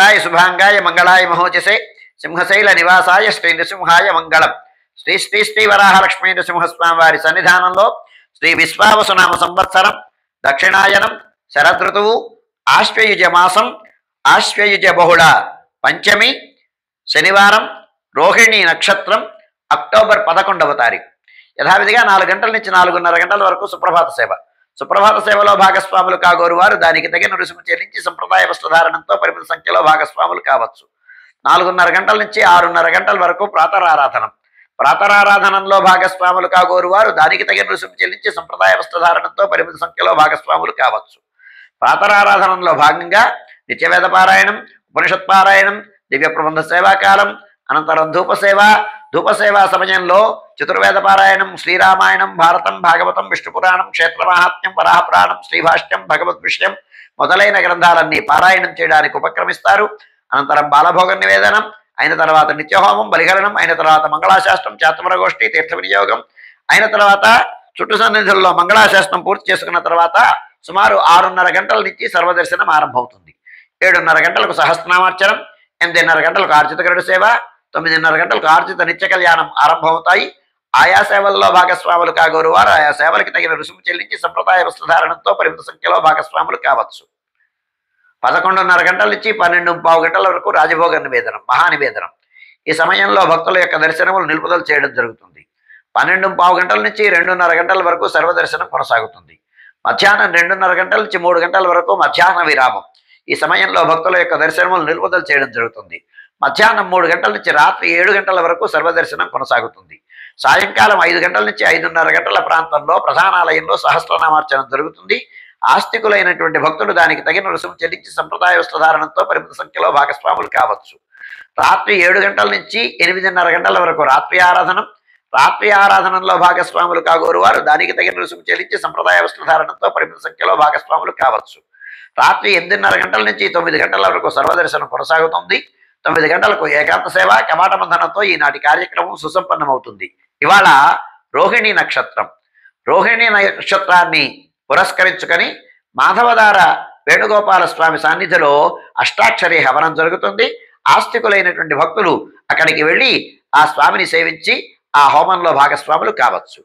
శుక్లాయ శుభాంగాయ మంగళాయ మహోజసే సింహశైల నివాసాయ శ్రీ నృసింహాయ మంగళం. శ్రీ శ్రీ శ్రీ వరాహలక్ష్మీ నృసింహస్వామి వారి సన్నిధానంలో శ్రీ విశ్వావసునామ సంవత్సరం దక్షిణాయనం శరదృతువు ఆశ్వయుజ మాసం ఆశ్వయుజ బహుళ పంచమి శనివారం రోహిణి నక్షత్రం అక్టోబర్ 11వ తారీఖు. యథావిధిగా 4 గంటల నుంచి 4:30 గంటల వరకు సుప్రభాత సేవ. సుప్రభాత సేవలో భాగస్వాములు కాగోరు వారు దానికి తగిన రుసుము చెల్లించి సంప్రదాయ వస్త్రధారణంతో పరిమిత సంఖ్యలో భాగస్వాములు కావచ్చు. 4:30 గంటల నుంచి 6:30 గంటల వరకు ప్రాతరారాధనం. ప్రాతరారాధనంలో భాగస్వాములు కాగోరు వారు దానికి తగిన రుసుము చెల్లించి సంప్రదాయ వస్త్రధారణంతో పరిమిత సంఖ్యలో భాగస్వాములు కావచ్చు. ప్రాతరారాధనంలో భాగంగా నిత్యవేద పారాయణం, ఉపనిషత్ పారాయణం, దివ్య ప్రబంధ సేవాకాలం, అనంతరం ధూపసేవా సమయంలో చతుర్వేద పారాయణం, శ్రీరామాయణం, భారతం, భాగవతం, విష్ణుపురాణం, క్షేత్రమాహాత్మ్యం, వరాహపురాణం, శ్రీభాష్యం, భగవద్ విషయం మొదలైన గ్రంథాలన్నీ పారాయణం చేయడానికి ఉపక్రమిస్తారు. అనంతరం బాలభోగ నివేదనం అయిన తర్వాత నిత్యహోమం, బలిహరణం అయిన తర్వాత మంగళాశాస్త్రం, చాతుర్వర్గోష్ఠి, తీర్థ వినియోగం అయిన తర్వాత చుట్టు సన్నిధుల్లో మంగళాశాస్త్రం పూర్తి చేసుకున్న తర్వాత సుమారు 6:30 గంటల నుంచి సర్వదర్శనం ఆరంభమవుతుంది. 7:30 గంటలకు సహస్రనామార్చనం, 8:30 గంటలకు ఆర్జిత గరుడ సేవ, 9:30 గంటలకు ఆర్జిత నిత్య కళ్యాణం ఆరంభమవుతాయి. ఆయా సేవల్లో భాగస్వాములు కాగోరు వారు ఆయా సేవలకి తగిన రుసుము చెల్లించి సంప్రదాయ వస్త్రధారణంతో పరిమిత సంఖ్యలో భాగస్వాములు కావచ్చు. 11:30 గంటల నుంచి 12:15 గంటల వరకు రాజభోగ నివేదనం, మహానివేదనం. ఈ సమయంలో భక్తుల యొక్క దర్శనములు నిలుపుదల చేయడం జరుగుతుంది. 12:15 గంటల నుంచి 2:30 గంటల వరకు సర్వదర్శనం కొనసాగుతుంది. మధ్యాహ్నం 2:30 గంటల నుంచి 3 గంటల వరకు మధ్యాహ్న విరామం. ఈ సమయంలో భక్తుల యొక్క దర్శనములు నిలుపుదల చేయడం జరుగుతుంది. మధ్యాహ్నం 3 గంటల నుంచి రాత్రి 7 గంటల వరకు సర్వదర్శనం కొనసాగుతుంది. సాయంకాలం 5 గంటల నుంచి 5:30 గంటల ప్రాంతంలో ప్రధానాలయంలో సహస్రనామార్చనం జరుగుతుంది. ఆస్తికులైనటువంటి భక్తులు దానికి తగిన రుసుము చెల్లించి సంప్రదాయ వస్త్రధారణంతో పరిమిత సంఖ్యలో భాగస్వాములు కావచ్చు. రాత్రి 7 గంటల నుంచి 8:30 గంటల వరకు రాత్రి ఆరాధనం. రాత్రి ఆరాధనలో భాగస్వాములు కాగోరు వారు దానికి తగిన రుసుము చెల్లించి సంప్రదాయ వస్త్రధారణంతో పరిమిత సంఖ్యలో భాగస్వాములు కావచ్చు. రాత్రి 8:30 గంటల నుంచి 9 గంటల వరకు సర్వదర్శనం కొనసాగుతుంది. 9 గంటలకు ఏకాంత సేవ కవాట బంధనంతో ఈనాటి కార్యక్రమం సుసంపన్నమవుతుంది. ఇవాళ రోహిణి నక్షత్రం. రోహిణి నక్షత్రాన్ని పురస్కరించుకొని మాధవదార వేణుగోపాల స్వామి సాన్నిధిలో అష్టాక్షరి హవనం జరుగుతుంది. ఆస్తికులైనటువంటి భక్తులు అక్కడికి వెళ్ళి ఆ స్వామిని సేవించి ఆ హోమంలో భాగస్వాములు కావచ్చు.